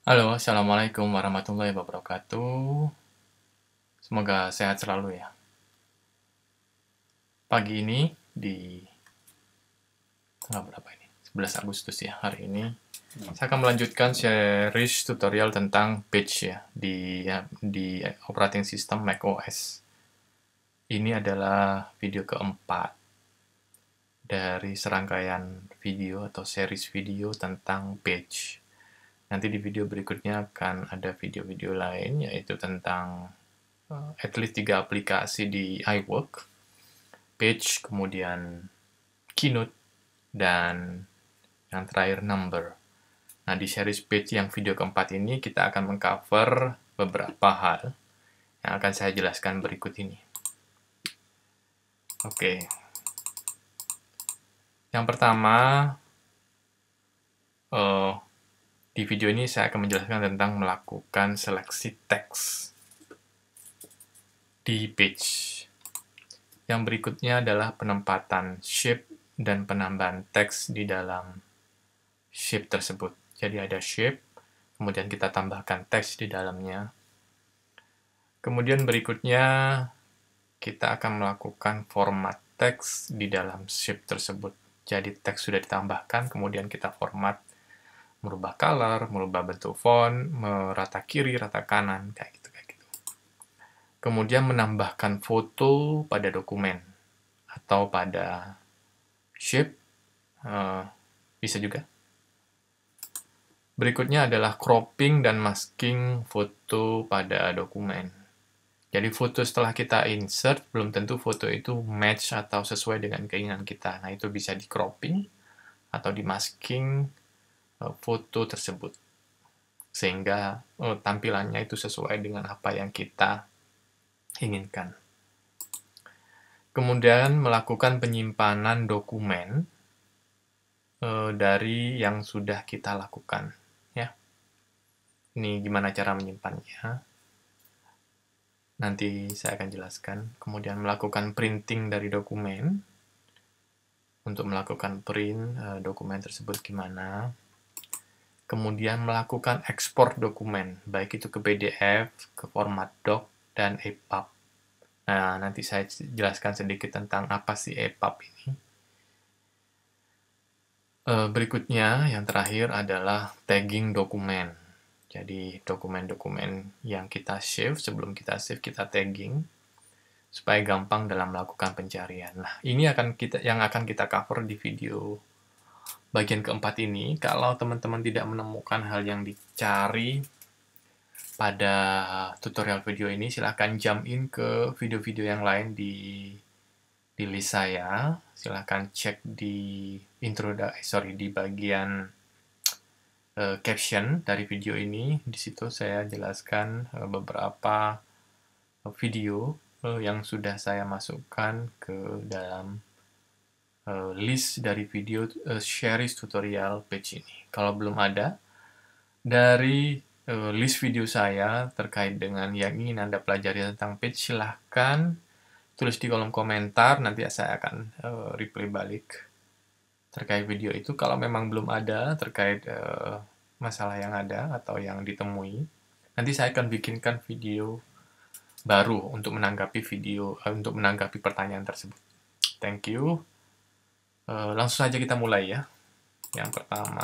Halo, Assalamualaikum warahmatullahi wabarakatuh. Semoga sehat selalu ya. Pagi ini di tanggal berapa ini? 11 Agustus ya, hari ini. Saya akan melanjutkan series tutorial tentang Page ya, di operating system macOS. Ini adalah video keempat dari serangkaian video atau series video tentang Page. Nanti di video berikutnya akan ada video-video lain, yaitu tentang at least 3 aplikasi di iWork, Page, kemudian Keynote, dan yang terakhir Number. Nah, di series Page yang video keempat ini, kita akan mengcover beberapa hal yang akan saya jelaskan berikut ini. Oke. Yang pertama, di video ini saya akan menjelaskan tentang melakukan seleksi teks di Page. Yang berikutnya adalah penempatan shape dan penambahan teks di dalam shape tersebut. Jadi ada shape, kemudian kita tambahkan teks di dalamnya. Kemudian berikutnya, kita akan melakukan format teks di dalam shape tersebut. Jadi teks sudah ditambahkan, kemudian kita format, merubah color, merubah bentuk font, merata kiri, rata kanan, kayak gitu. Kemudian menambahkan foto pada dokumen atau pada shape, bisa juga. Berikutnya adalah cropping dan masking foto pada dokumen. Jadi foto setelah kita insert, belum tentu foto itu match atau sesuai dengan keinginan kita. Nah, itu bisa di cropping atau di masking foto tersebut. Sehingga tampilannya itu sesuai dengan apa yang kita inginkan. Kemudian melakukan penyimpanan dokumen dari yang sudah kita lakukan. Ya. Ini gimana cara menyimpannya. Nanti saya akan jelaskan. Kemudian melakukan printing dari dokumen. Untuk melakukan print dokumen tersebut gimana. Kemudian melakukan ekspor dokumen, baik itu ke PDF, ke format doc, dan EPUB. Nah, nanti saya jelaskan sedikit tentang apa sih EPUB ini. Berikutnya, yang terakhir adalah tagging dokumen. Jadi, dokumen-dokumen yang kita save, sebelum kita save, kita tagging, supaya gampang dalam melakukan pencarian. Nah, ini yang akan kita cover di video bagian keempat ini. Kalau teman-teman tidak menemukan hal yang dicari pada tutorial video ini, silahkan jump in ke video-video yang lain di list saya. Silahkan cek di di bagian caption dari video ini. Di situ saya jelaskan beberapa video yang sudah saya masukkan ke dalam list dari video series tutorial Page ini. Kalau belum ada, dari list video saya terkait dengan yang ingin Anda pelajari tentang Page, silahkan tulis di kolom komentar, nanti saya akan reply balik terkait video itu. Kalau memang belum ada terkait masalah yang ada atau yang ditemui, nanti saya akan bikinkan video baru untuk menanggapi pertanyaan tersebut. Thank you. Langsung saja kita mulai ya. Yang pertama,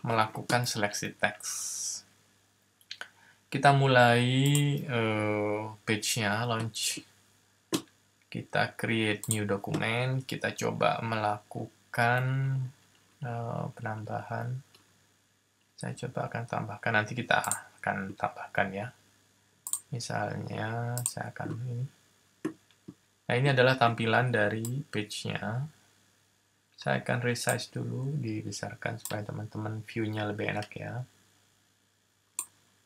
melakukan seleksi teks. Kita mulai page-nya, launch. Kita create new document, kita coba melakukan penambahan. Saya coba akan tambahkan, nanti kita akan tambahkan ya. Misalnya, saya akan ini. Nah, ini adalah tampilan dari page-nya. Saya akan resize dulu, dibesarkan supaya teman-teman view-nya lebih enak ya.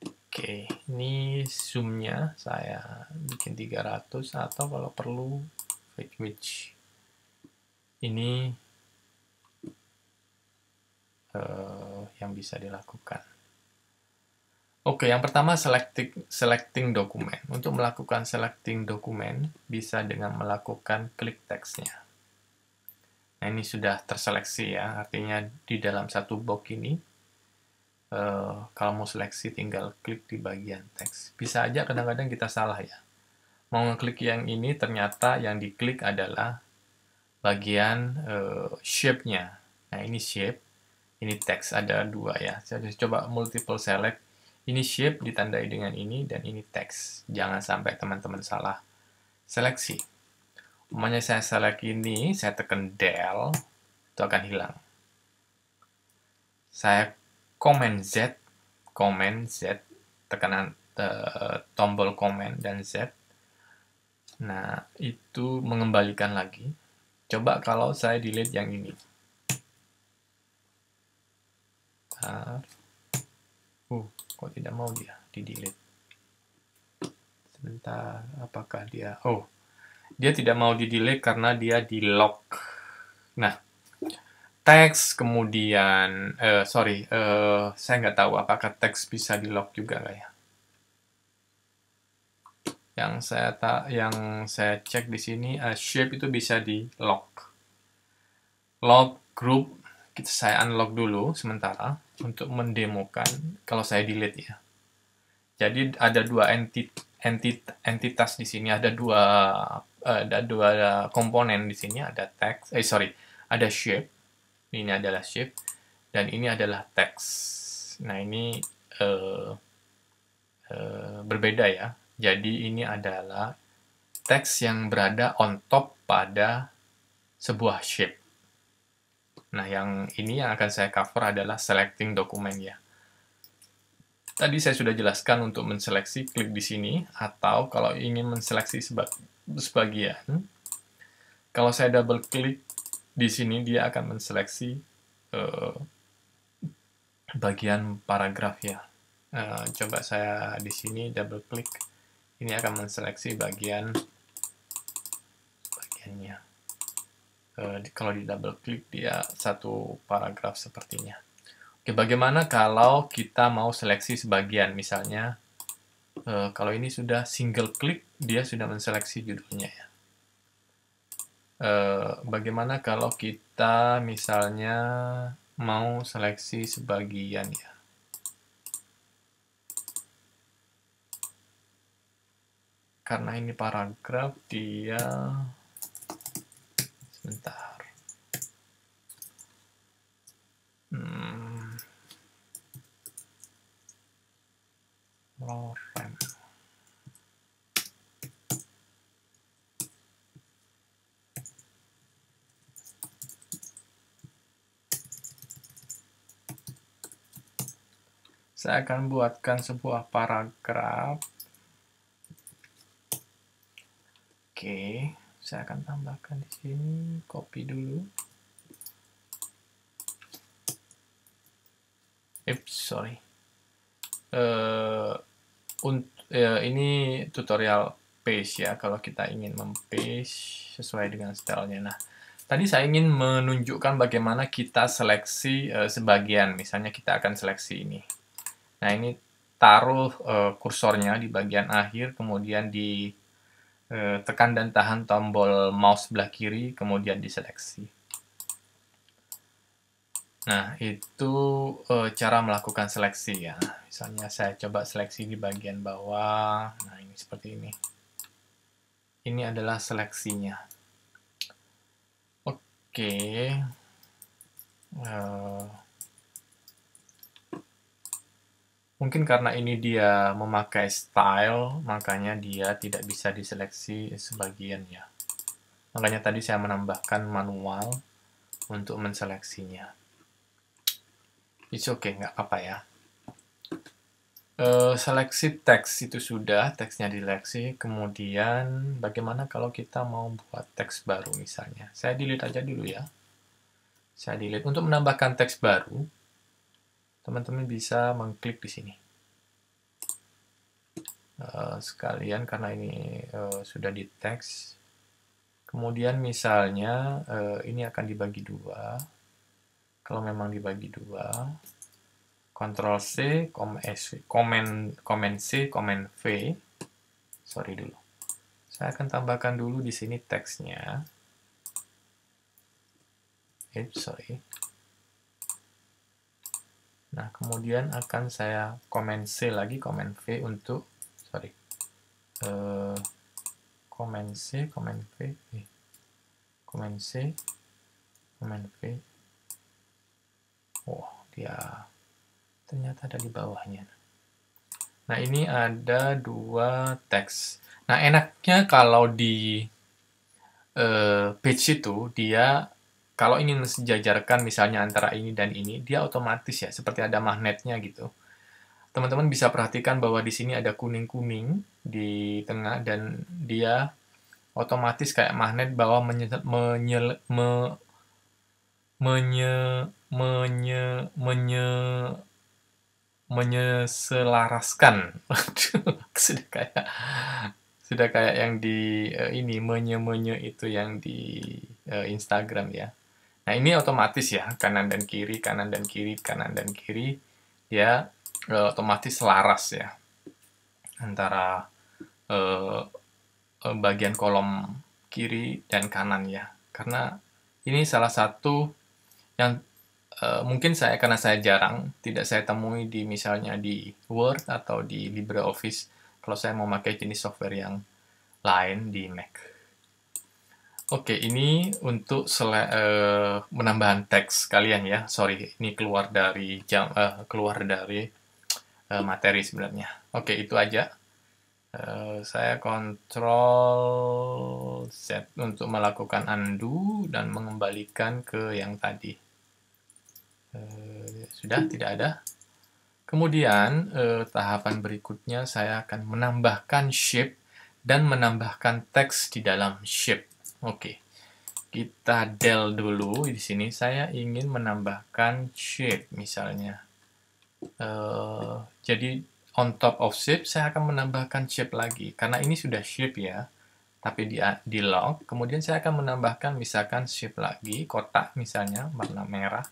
Oke, ini zoom-nya saya bikin 300 atau kalau perlu width. Ini yang bisa dilakukan. Oke, yang pertama selecting dokumen. Untuk melakukan selecting dokumen bisa dengan melakukan klik teksnya. Nah, ini sudah terseleksi ya, artinya di dalam satu box ini Kalau mau seleksi tinggal klik di bagian teks. Bisa aja kadang-kadang kita salah ya. Mau ngeklik yang ini, ternyata yang diklik adalah bagian shape-nya. Nah, ini shape, ini teks, ada dua ya. Saya coba multiple select. Ini shape ditandai dengan ini, dan ini teks. Jangan sampai teman-teman salah seleksi. Umpamanya saya select ini, saya tekan del, itu akan hilang. Saya Command Z, tekanan tombol Command dan Z. Nah, itu mengembalikan lagi. Coba kalau saya delete yang ini. Kok tidak mau dia di-delete? Sebentar, apakah dia... dia tidak mau di-delete karena dia di-lock. Nah, teks kemudian... saya nggak tahu apakah teks bisa di-lock juga nggak ya. Yang saya cek di sini, shape itu bisa di-lock. Lock group, saya unlock dulu sementara untuk mendemokan kalau saya delete ya. Jadi ada dua entitas di sini, ada dua komponen di sini, ada text, ada shape. Ini adalah shape dan ini adalah text. Nah, ini berbeda ya. Jadi ini adalah teks yang berada on top pada sebuah shape. Nah, yang ini yang akan saya cover adalah selecting dokumen ya. Tadi saya sudah jelaskan untuk menseleksi, klik di sini, atau kalau ingin menseleksi sebagian, kalau saya double klik di sini, dia akan menseleksi bagian paragraf ya. Coba saya di sini double klik, ini akan menseleksi bagiannya. Kalau di double klik dia satu paragraf sepertinya. Oke, bagaimana kalau kita mau seleksi sebagian? Misalnya, kalau ini sudah single klik, dia sudah menseleksi judulnya ya. Bagaimana kalau kita misalnya mau seleksi sebagian ya? Karena ini paragraf, dia... Sebentar. Lorem. Saya akan buatkan sebuah paragraf. Oke, saya akan tambahkan di sini, copy dulu. Ini tutorial paste ya, kalau kita ingin mem-paste sesuai dengan stylenya. Nah, tadi saya ingin menunjukkan bagaimana kita seleksi sebagian, misalnya kita akan seleksi ini. Nah, ini taruh kursornya di bagian akhir, kemudian tekan dan tahan tombol mouse sebelah kiri, kemudian diseleksi. Nah, itu cara melakukan seleksi ya. Misalnya saya coba seleksi di bagian bawah. Nah, ini seperti ini. Ini adalah seleksinya. Oke. Mungkin karena ini dia memakai style, makanya dia tidak bisa diseleksi sebagian ya. Makanya tadi saya menambahkan manual untuk menseleksinya. It's okay, nggak apa-apa ya. Seleksi teks itu sudah, teksnya diseleksi. Kemudian bagaimana kalau kita mau buat teks baru misalnya. Saya delete aja dulu ya. Saya delete. Untuk menambahkan teks baru, teman-teman bisa mengklik di sini. Sekalian karena ini sudah di teks. Kemudian misalnya ini akan dibagi dua. Kalau memang dibagi dua, Ctrl C, Command C, Command V. Sorry dulu. Saya akan tambahkan dulu di sini teksnya. Nah, kemudian akan saya Command C lagi, Command V untuk, sorry, Command C, Command V, Command C, Command V. Oh, dia ternyata ada di bawahnya. Nah, ini ada 2 teks. Nah, enaknya kalau di page itu, dia kalau ingin mensejajarkan misalnya antara ini dan ini, dia otomatis ya, seperti ada magnetnya gitu. Teman-teman bisa perhatikan bahwa di sini ada kuning-kuning di tengah, dan dia otomatis kayak magnet bahwa menyeselaraskan. Sudah kayak yang di ini menye itu yang di Instagram ya. Nah, ini otomatis ya, kanan dan kiri, kanan dan kiri, kanan dan kiri, ya otomatis selaras ya antara bagian kolom kiri dan kanan ya. Karena ini salah satu yang mungkin karena saya jarang, tidak saya temui di misalnya di Word atau di LibreOffice kalau saya mau pakai jenis software yang lain di Mac. Oke, ini untuk menambahkan teks kalian ya. Sorry, ini keluar dari materi sebenarnya. Oke, itu aja. Saya Ctrl Z untuk melakukan undo dan mengembalikan ke yang tadi. Sudah tidak ada. Kemudian tahapan berikutnya saya akan menambahkan shape dan menambahkan teks di dalam shape. Oke, kita del dulu di sini. Saya ingin menambahkan shape misalnya. Jadi on top of shape saya akan menambahkan shape lagi karena ini sudah shape ya. Tapi di log, kemudian saya akan menambahkan misalkan shape lagi, kotak misalnya warna merah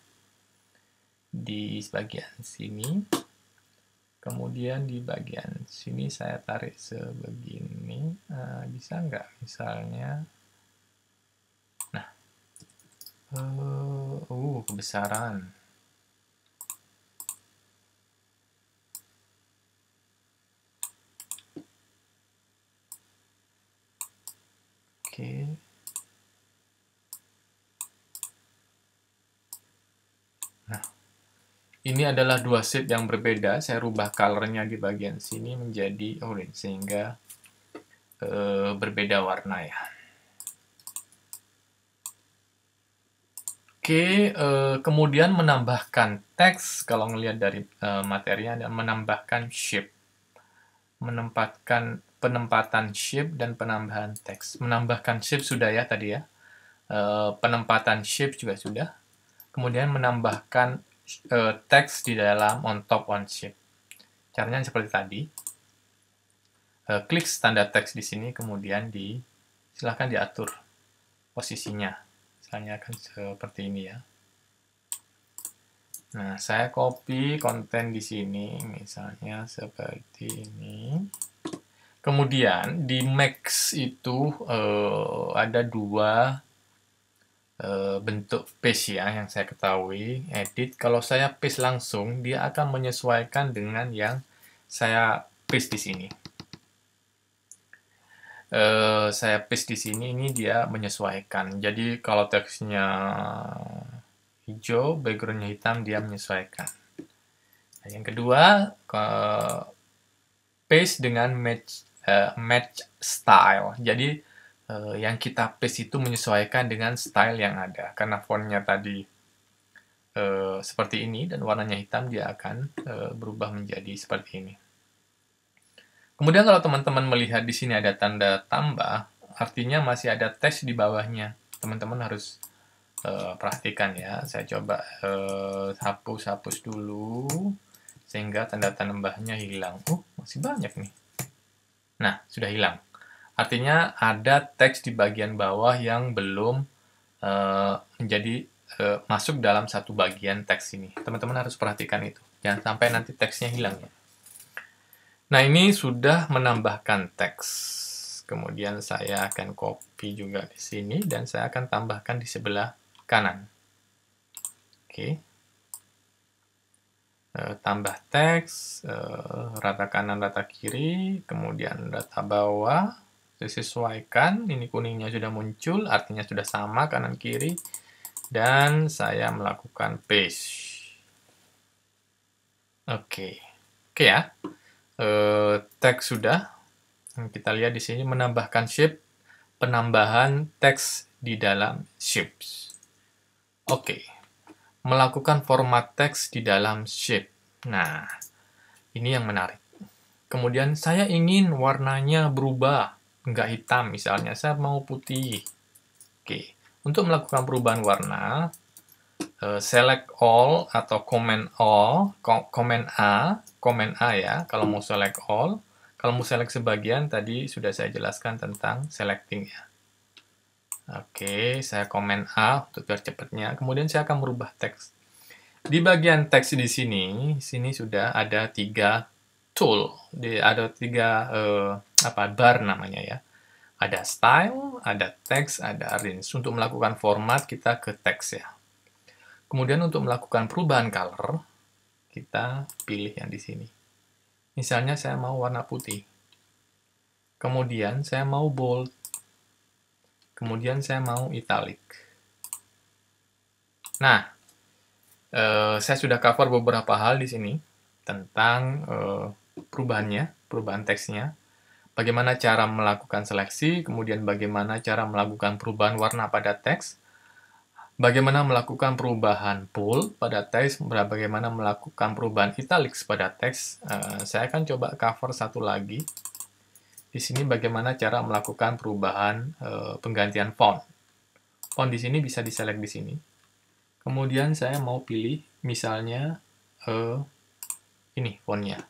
di bagian sini. Kemudian di bagian sini saya tarik sebegini, bisa nggak misalnya? Nah, kebesaran. Oke. Nah, ini adalah 2 shape yang berbeda. Saya rubah color-nya di bagian sini menjadi orange sehingga berbeda warna ya. Oke, kemudian menambahkan teks, kalau ngelihat dari materinya, dan menambahkan shape. Penempatan shape dan penambahan teks. Menambahkan shape sudah ya tadi ya. Penempatan shape juga sudah. Kemudian menambahkan teks di dalam on top on shape. Caranya seperti tadi. Klik standar teks di sini, kemudian silahkan diatur posisinya. Misalnya akan seperti ini ya. Nah, saya copy konten di sini, misalnya seperti ini. Kemudian di Max itu ada 2 bentuk paste ya yang saya ketahui. Edit, kalau saya paste langsung, dia akan menyesuaikan dengan yang saya paste di sini. Saya paste di sini, ini dia menyesuaikan. Jadi kalau teksnya hijau, backgroundnya hitam, dia menyesuaikan. Nah, yang kedua, paste dengan match style. Jadi yang kita paste itu menyesuaikan dengan style yang ada. Karena fontnya tadi seperti ini dan warnanya hitam, dia akan berubah menjadi seperti ini. Kemudian kalau teman-teman melihat di sini ada tanda tambah, artinya masih ada teks di bawahnya. Teman-teman harus perhatikan ya. Saya coba hapus dulu sehingga tanda tambahnya hilang. Masih banyak nih. Nah, sudah hilang. Artinya ada teks di bagian bawah yang belum masuk dalam satu bagian teks ini. Teman-teman harus perhatikan itu. Jangan sampai nanti teksnya hilang ya. Nah, ini sudah menambahkan teks. Kemudian saya akan copy juga di sini dan saya akan tambahkan di sebelah kanan. Oke. tambah teks, rata kanan, rata kiri, kemudian rata bawah, disesuaikan, ini kuningnya sudah muncul, artinya sudah sama kanan kiri, dan saya melakukan paste. Oke, oke ya, teks sudah, kita lihat di sini menambahkan shape, penambahan teks di dalam shapes. Oke, melakukan format teks di dalam shape. Nah, ini yang menarik. Kemudian saya ingin warnanya berubah, nggak hitam misalnya, saya mau putih. Oke, untuk melakukan perubahan warna, select all atau command A ya, kalau mau select all. Kalau mau select sebagian, tadi sudah saya jelaskan tentang selecting ya. Oke, saya command A untuk biar cepatnya. Kemudian saya akan merubah teks. Di bagian teks di sini sudah ada 3 tool, ada 3 bar namanya ya. Ada style, ada text, ada arrange. Untuk melakukan format kita ke teks ya. Kemudian untuk melakukan perubahan color, kita pilih yang di sini. Misalnya saya mau warna putih. Kemudian saya mau bold. Kemudian saya mau italic. Nah, saya sudah cover beberapa hal di sini tentang perubahan teksnya. Bagaimana cara melakukan seleksi, kemudian bagaimana cara melakukan perubahan warna pada teks, bagaimana melakukan perubahan bold pada teks, bagaimana melakukan perubahan italics pada teks. Saya akan coba cover satu lagi. Di sini bagaimana cara melakukan perubahan penggantian font. Font di sini bisa diselect di sini. Kemudian saya mau pilih misalnya ini fontnya.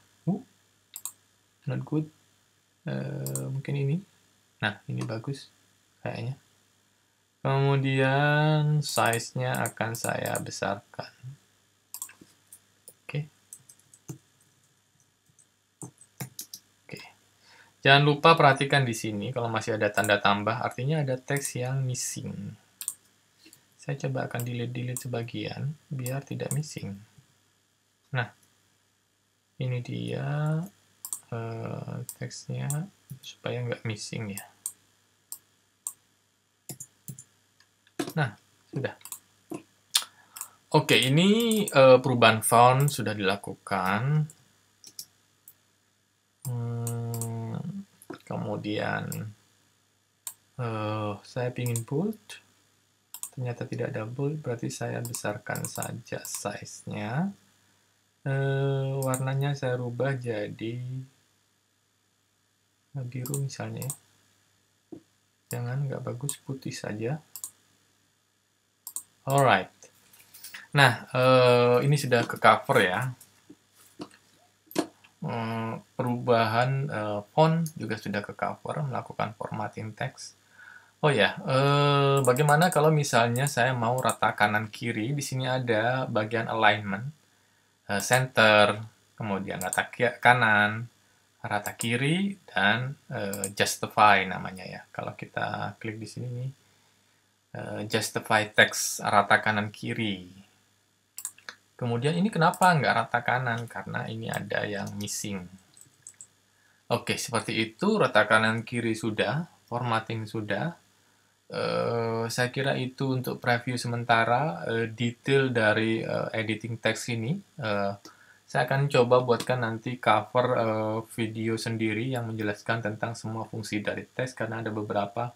Not good. Mungkin ini. Nah, ini bagus kayaknya. Kemudian size-nya akan saya besarkan. Oke. Oke. Jangan lupa perhatikan di sini kalau masih ada tanda tambah, artinya ada teks yang missing. Saya coba akan delete sebagian biar tidak missing. Nah, ini dia teksnya supaya nggak missing ya. Nah, sudah. Oke, ini perubahan font sudah dilakukan. Kemudian saya ingin bold. Ternyata tidak ada bold, berarti saya besarkan saja size-nya. Warnanya saya rubah jadi biru misalnya. Jangan, nggak bagus, putih saja. Alright. Nah, ini sudah ke cover ya. Perubahan font juga sudah ke cover, melakukan formatting text. Oh ya, bagaimana kalau misalnya saya mau rata kanan kiri? Di sini ada bagian alignment, center, kemudian rata kanan, rata kiri, dan justify namanya ya. Kalau kita klik di sini nih, justify text rata kanan kiri. Kemudian ini kenapa nggak rata kanan? Karena ini ada yang missing. Oke, seperti itu, rata kanan kiri sudah, formatting sudah. Saya kira itu untuk preview sementara, detail dari editing text ini. Saya akan coba buatkan nanti cover video sendiri yang menjelaskan tentang semua fungsi dari teks, karena ada beberapa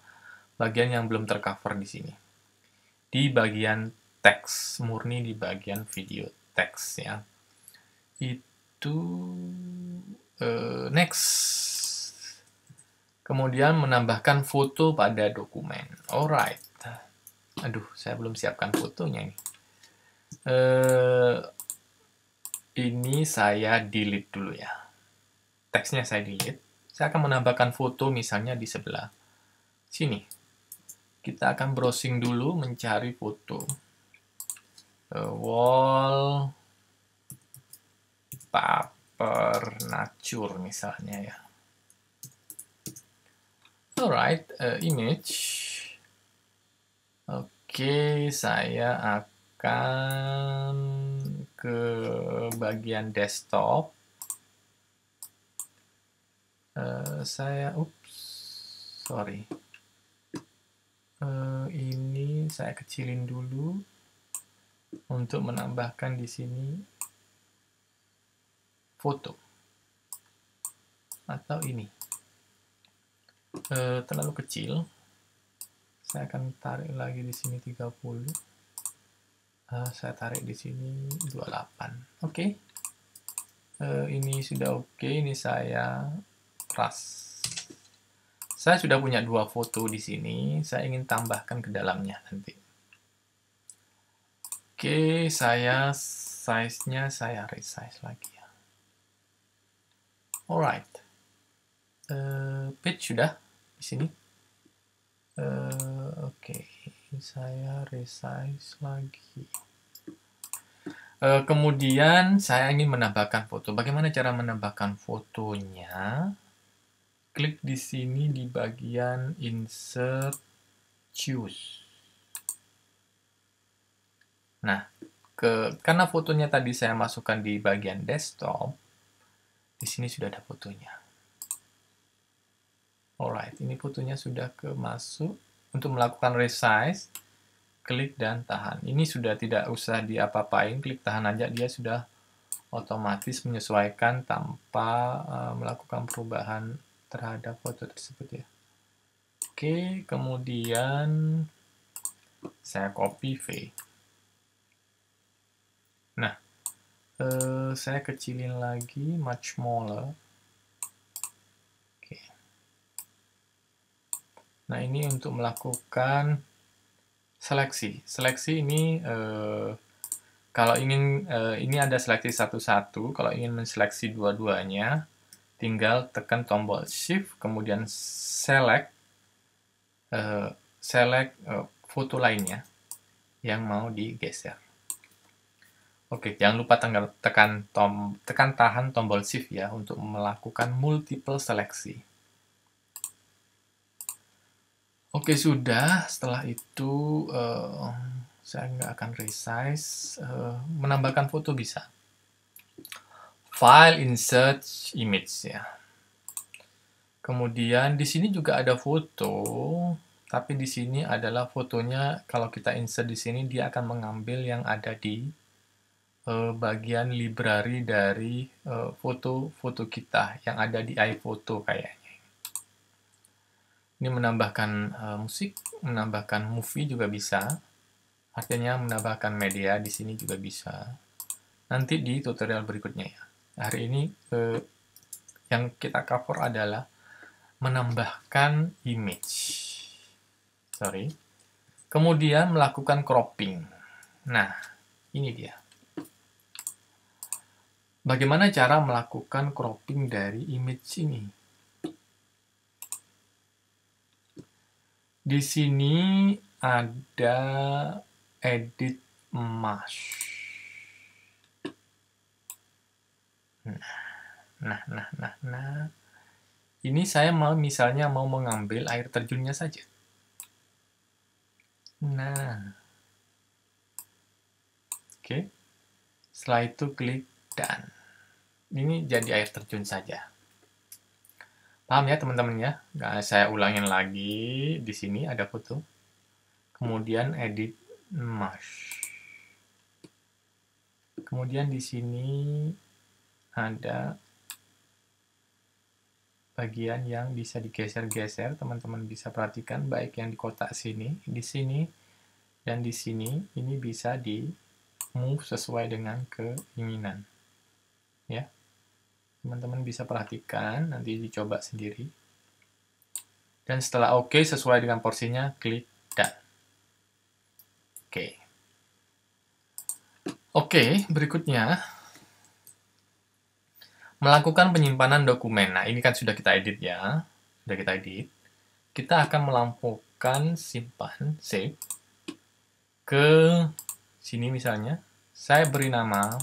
bagian yang belum tercover di sini. Di bagian teks, murni di bagian video teks ya. Itu next. Kemudian menambahkan foto pada dokumen. Alright. Aduh, saya belum siapkan fotonya ini. Ini saya delete dulu ya. Teksnya saya delete. Saya akan menambahkan foto misalnya di sebelah sini. Kita akan browsing dulu mencari foto. Wall paper nature misalnya ya. Alright, image. Oke, saya akan ke bagian desktop. Sorry. Ini saya kecilin dulu untuk menambahkan di sini foto. Atau ini. Terlalu kecil. Saya akan tarik lagi di sini 30. Saya tarik di sini 28. Oke. Ini sudah oke. Ini saya ras. Saya sudah punya 2 foto di sini. Saya ingin tambahkan ke dalamnya nanti. Oke, size-nya saya resize lagi ya. Alright. Page sudah di sini. Oke, saya resize lagi. Kemudian saya ingin menambahkan foto. Bagaimana cara menambahkan fotonya? Klik di sini di bagian Insert, Choose. Nah, karena fotonya tadi saya masukkan di bagian desktop, di sini sudah ada fotonya. Alright, ini fotonya sudah masuk. Untuk melakukan resize, klik dan tahan. Ini sudah tidak usah diapa-apain, klik tahan aja, dia sudah otomatis menyesuaikan tanpa melakukan perubahan terhadap foto tersebut ya. Oke, kemudian saya copy V. Nah, saya kecilin lagi, much smaller. Oke. Nah, ini untuk melakukan seleksi. Seleksi ini kalau ingin ini ada seleksi satu-satu, kalau ingin menseleksi dua-duanya, tinggal tekan tombol Shift, kemudian select foto lainnya yang mau digeser. Oke, jangan lupa tekan tahan tombol Shift ya untuk melakukan multiple seleksi. Oke, sudah. Setelah itu saya nggak akan resize. Menambahkan foto bisa. File, Insert, Image ya. Kemudian di sini juga ada foto, tapi di sini adalah fotonya. Kalau kita insert di sini, dia akan mengambil yang ada di bagian library dari foto-foto kita yang ada di iPhoto kayaknya. Ini menambahkan musik, menambahkan movie juga bisa. Artinya menambahkan media di sini juga bisa. Nanti di tutorial berikutnya ya. Hari ini yang kita cover adalah menambahkan image. Kemudian melakukan cropping. Nah, ini dia. Bagaimana cara melakukan cropping dari image ini? Di sini ada edit mesh. Nah. Ini saya misalnya mau mengambil air terjunnya saja. Nah. Oke. Setelah itu klik done. Ini jadi air terjun saja. Paham ya teman-teman ya? Nah, saya ulangin lagi. Di sini ada foto. Kemudian edit mesh. Kemudian di sini ada bagian yang bisa digeser-geser. Teman-teman bisa perhatikan baik yang di kotak sini, di sini, dan di sini. Ini bisa di move sesuai dengan keinginan. Ya. Teman-teman bisa perhatikan, nanti dicoba sendiri. Dan setelah oke, sesuai dengan porsinya, klik done. Oke, berikutnya melakukan penyimpanan dokumen. Nah, ini kan sudah kita edit ya. Sudah kita edit. Kita akan melampaukan simpan, save, ke sini misalnya. Saya beri nama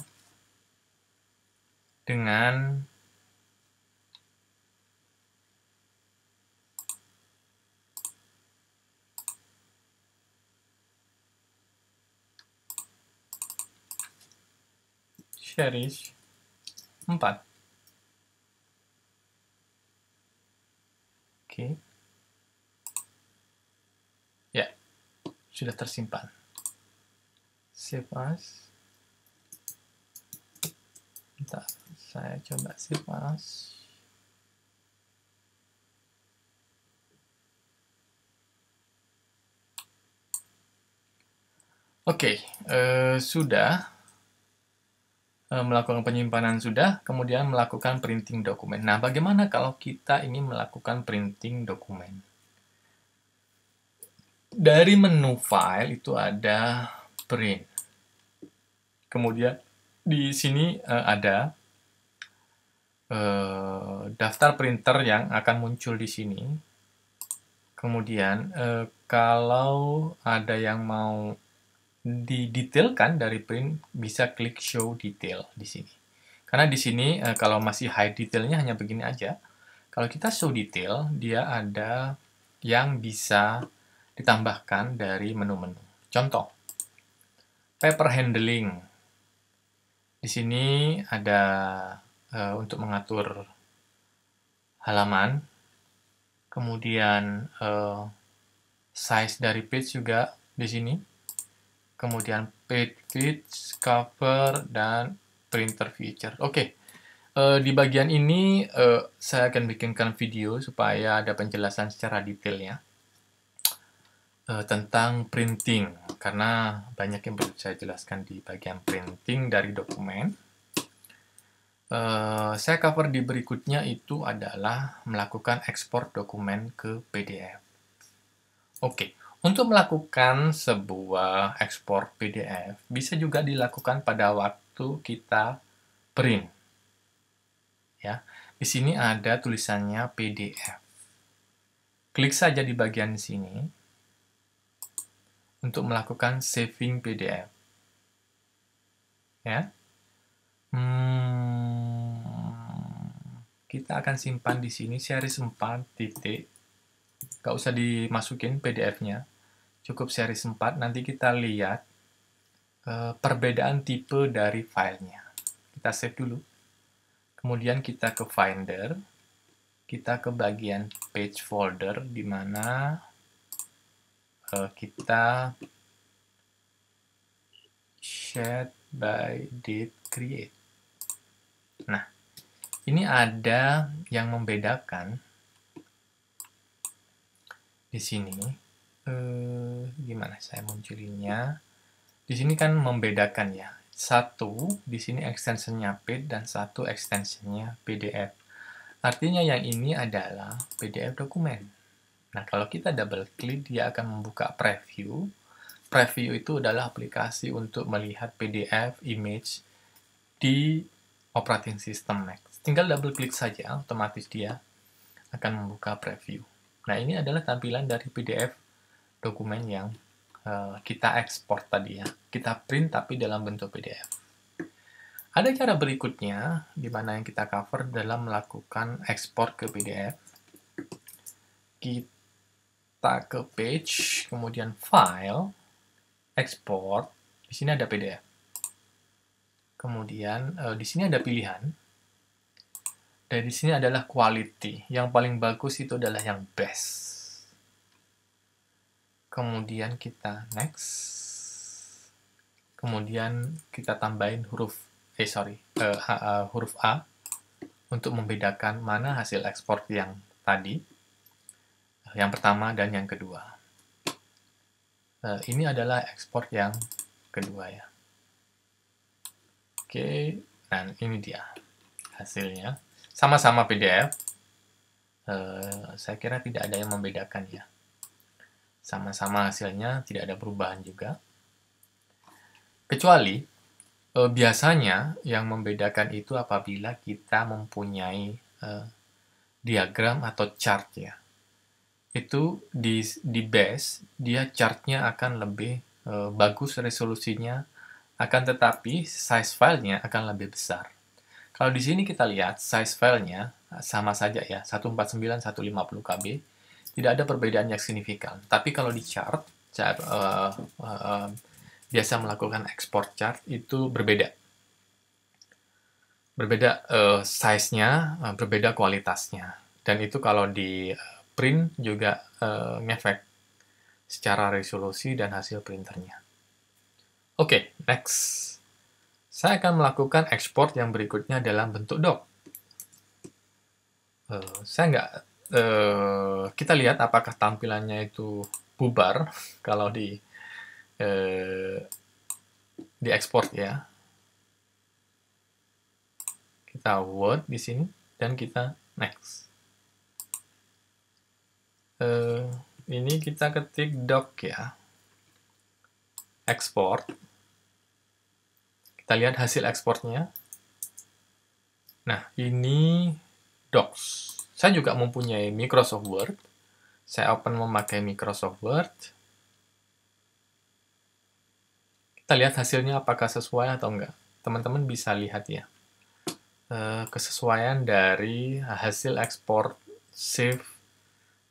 dengan series 4. Oke. Ya, sudah tersimpan. Save as. Bentar, saya coba save as. Oke, sudah melakukan penyimpanan sudah, kemudian melakukan printing dokumen. Nah, bagaimana kalau kita ingin melakukan printing dokumen? Dari menu file itu ada print. Kemudian di sini ada daftar printer yang akan muncul di sini. Kemudian kalau ada yang mau didetailkan dari print, bisa klik show detail di sini. Karena di sini kalau masih hide detailnya hanya begini aja. Kalau kita show detail, dia ada yang bisa ditambahkan dari menu-menu. Contoh, paper handling. Di sini ada untuk mengatur halaman. Kemudian size dari page juga di sini. Kemudian page width, cover, dan printer feature. Oke, di bagian ini saya akan bikinkan video supaya ada penjelasan secara detailnya tentang printing, karena banyak yang perlu saya jelaskan di bagian printing dari dokumen. Saya cover di berikutnya itu adalah melakukan ekspor dokumen ke PDF. Oke. Untuk melakukan sebuah ekspor PDF, bisa juga dilakukan pada waktu kita print. Ya, di sini ada tulisannya PDF. Klik saja di bagian sini untuk melakukan saving PDF. Ya, kita akan simpan di sini series 4 titik. Gak usah dimasukin PDF-nya. Cukup series 4, nanti kita lihat perbedaan tipe dari filenya. Kita save dulu. Kemudian kita ke Finder, kita ke bagian Page Folder, di mana kita Shade by Date Create. Nah, ini ada yang membedakan di sini. Gimana saya munculinnya? Di sini kan membedakan ya. Satu di sini extensionnya page dan satu extensionnya PDF. Artinya yang ini adalah PDF dokumen. Nah, kalau kita double klik, dia akan membuka preview. Preview itu adalah aplikasi untuk melihat PDF image di operating system Mac. Tinggal double klik saja, otomatis dia akan membuka preview. Nah, ini adalah tampilan dari PDF dokumen yang kita ekspor tadi ya. Kita print tapi dalam bentuk PDF. Ada cara berikutnya, di mana yang kita cover dalam melakukan ekspor ke PDF. Kita ke page, kemudian file, export. Di sini ada PDF. Kemudian di sini ada pilihan. Dan di sini adalah quality. Yang paling bagus itu adalah yang best. Kemudian kita next. Kemudian kita tambahin huruf A untuk membedakan mana hasil ekspor yang tadi, yang pertama dan yang kedua. Ini adalah ekspor yang kedua ya. Oke, dan ini dia hasilnya. Sama-sama PDF. Saya kira tidak ada yang membedakan ya. Sama-sama hasilnya, tidak ada perubahan juga. Kecuali, biasanya yang membedakan itu apabila kita mempunyai diagram atau chart ya. Itu di base, dia chartnya akan lebih bagus resolusinya, akan tetapi size filenya akan lebih besar. Kalau di sini kita lihat, size filenya sama saja ya, 149, 150 KB. Tidak ada perbedaan yang signifikan. Tapi kalau di chart biasa melakukan ekspor chart itu berbeda. berbeda size-nya, berbeda kualitasnya. Dan itu kalau di print juga ngefek secara resolusi dan hasil printernya. Oke, next. Saya akan melakukan ekspor yang berikutnya dalam bentuk doc. Kita lihat apakah tampilannya itu bubar kalau di ekspor ya. Kita Word di sini dan kita next. Ini kita ketik doc ya. Export. Kita lihat hasil ekspornya. Nah, ini docs. Saya juga mempunyai Microsoft Word. Saya open memakai Microsoft Word. Kita lihat hasilnya apakah sesuai atau enggak. Teman-teman bisa lihat ya. Kesesuaian dari hasil ekspor, save,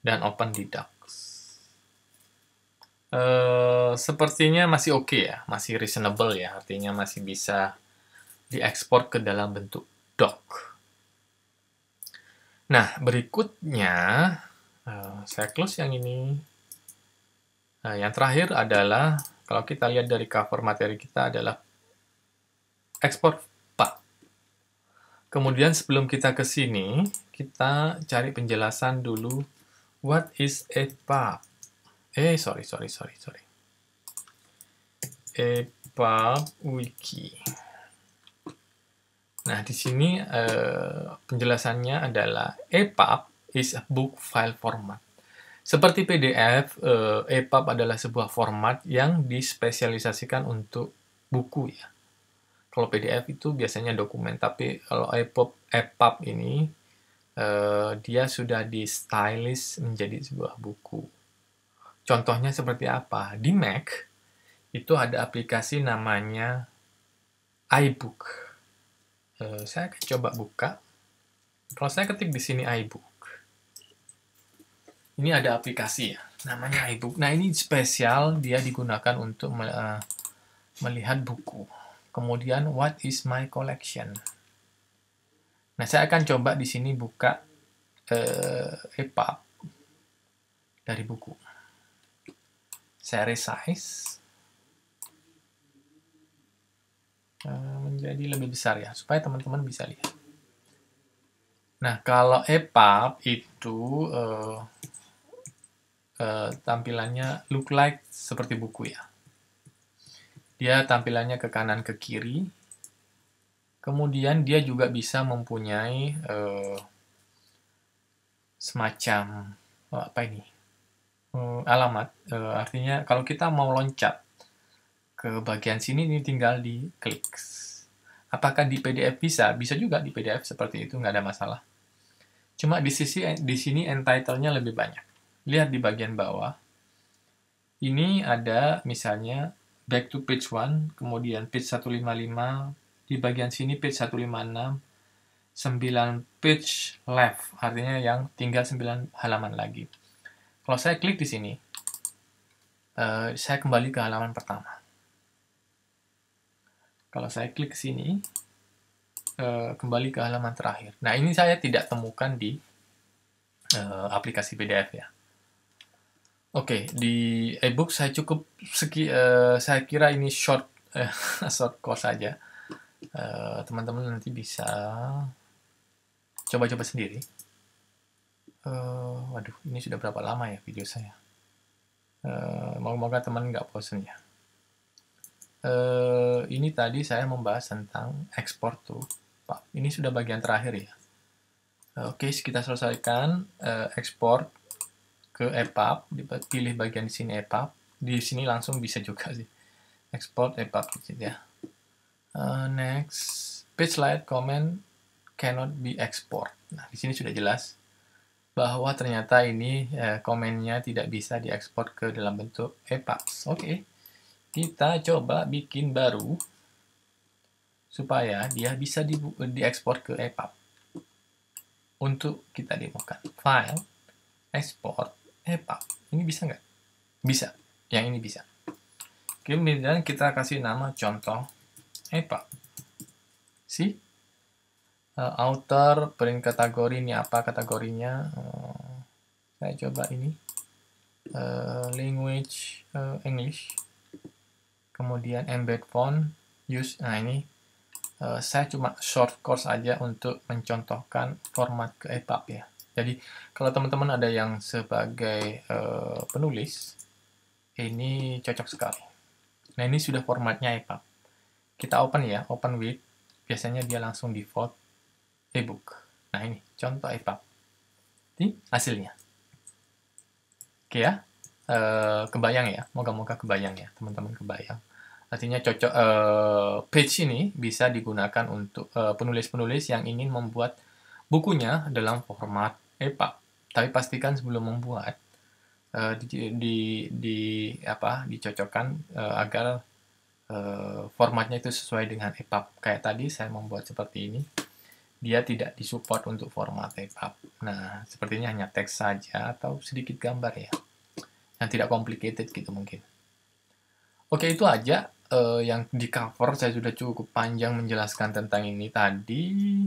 dan open di docs. Sepertinya masih oke ya, masih reasonable ya, artinya masih bisa diekspor ke dalam bentuk doc. Nah, berikutnya, saya close yang ini. Nah, yang terakhir adalah, kalau kita lihat dari cover materi kita adalah ekspor PAB. Kemudian sebelum kita ke sini, kita cari penjelasan dulu, what is a PAB? Sorry. EPUB Wiki. Nah, di sini penjelasannya adalah EPUB is a book file format. Seperti PDF, EPUB adalah sebuah format yang dispesialisasikan untuk buku ya. Kalau PDF itu biasanya dokumen, tapi kalau EPUB ini dia sudah di-stylish menjadi sebuah buku. Contohnya seperti apa? Di Mac itu ada aplikasi namanya iBook. Saya akan coba buka. Kalau saya ketik di sini iBook, ini ada aplikasi ya, namanya iBook. Nah, ini spesial, dia digunakan untuk melihat buku. Kemudian, what is my collection? Nah, saya akan coba di sini buka EPUB dari buku. Saya resize menjadi lebih besar ya, supaya teman-teman bisa lihat. Nah, kalau EPUB itu tampilannya look like seperti buku ya. Dia tampilannya ke kanan ke kiri. Kemudian dia juga bisa mempunyai semacam apa ini? Alamat. Artinya kalau kita mau loncat ke bagian sini, ini tinggal diklik. Apakah di PDF bisa? Bisa juga di PDF seperti itu, nggak ada masalah. Cuma di sini entitle-nya lebih banyak. Lihat di bagian bawah. Ini ada misalnya back to page 1, kemudian page 155, di bagian sini page 156, 9 page left, artinya yang tinggal 9 halaman lagi. Kalau saya klik di sini, saya kembali ke halaman pertama. Kalau saya klik ke sini, kembali ke halaman terakhir. Nah, ini saya tidak temukan di aplikasi PDF ya. Oke, di ebook saya cukup saya kira ini short course saja. Teman-teman nanti bisa coba-coba sendiri. Waduh, ini sudah berapa lama ya video saya? Moga-moga teman nggak bosan ya. Ini tadi saya membahas tentang ekspor tuh, Pak. Ini sudah bagian terakhir ya. Oke, kita selesaikan ekspor ke EPUB, pilih bagian di sini EPUB, di sini langsung bisa juga sih, export EPUB gitu ya. Next, page slide comment cannot be export. Nah, di sini sudah jelas bahwa ternyata ini komennya tidak bisa diekspor ke dalam bentuk EPUB. Oke, kita coba bikin baru supaya dia bisa diekspor ke EPUB. Untuk kita demokan, file, export, EPUB. Ini bisa nggak? Bisa. Yang ini bisa. Kemudian kita kasih nama contoh EPUB. See? Author, print kategori, ini apa kategorinya? Saya coba ini. Language English. Kemudian embed font, use. Nah, ini saya cuma short course aja untuk mencontohkan format ke EPUB ya. Jadi, kalau teman-teman ada yang sebagai penulis, ini cocok sekali. Nah, ini sudah formatnya EPUB. Kita open ya, open with. Biasanya dia langsung default ebook. Nah, ini contoh EPUB. Ini hasilnya. Oke ya, kebayang ya, moga-moga kebayang ya, teman-teman kebayang. Artinya cocok, page ini bisa digunakan untuk penulis-penulis yang ingin membuat bukunya dalam format EPUB. Tapi pastikan sebelum membuat, dicocokkan agar formatnya itu sesuai dengan EPUB. Kayak tadi saya membuat seperti ini, dia tidak disupport untuk format EPUB. Nah, sepertinya hanya teks saja atau sedikit gambar ya, yang tidak complicated gitu mungkin. Oke, itu aja yang di cover. Saya sudah cukup panjang menjelaskan tentang ini tadi.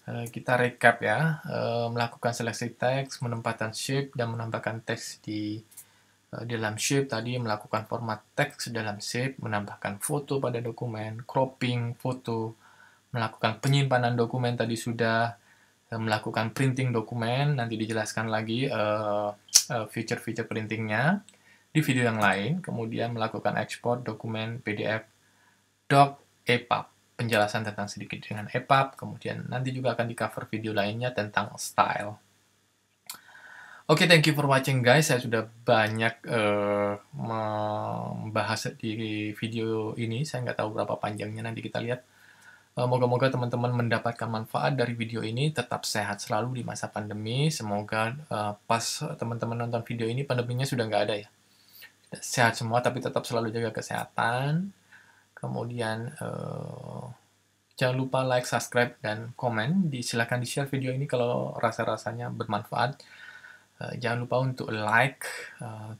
Kita recap ya, melakukan seleksi teks, menempatkan shape, dan menambahkan teks di dalam shape tadi, melakukan format teks dalam shape, menambahkan foto pada dokumen, cropping foto, melakukan penyimpanan dokumen tadi sudah, melakukan printing dokumen, nanti dijelaskan lagi feature-feature printingnya di video yang lain, kemudian melakukan ekspor dokumen PDF, doc, EPUB, penjelasan tentang sedikit dengan EPUB, kemudian nanti juga akan di cover video lainnya tentang style. Oke, thank you for watching guys. Saya sudah banyak membahas di video ini. Saya nggak tahu berapa panjangnya, nanti kita lihat. Moga-moga teman-teman mendapatkan manfaat dari video ini. Tetap sehat selalu di masa pandemi. Semoga pas teman-teman nonton video ini, pandeminya sudah nggak ada ya. Sehat semua, tapi tetap selalu jaga kesehatan. Kemudian jangan lupa like, subscribe, dan komen. Silahkan di-share video ini kalau rasa-rasanya bermanfaat. Jangan lupa untuk like,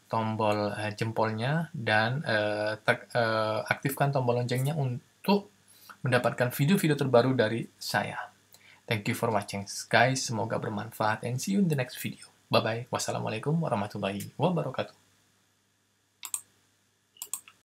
tombol jempolnya, dan aktifkan tombol loncengnya untuk mendapatkan video-video terbaru dari saya. Thank you for watching guys, semoga bermanfaat, and see you in the next video. Bye-bye. Wassalamualaikum warahmatullahi wabarakatuh.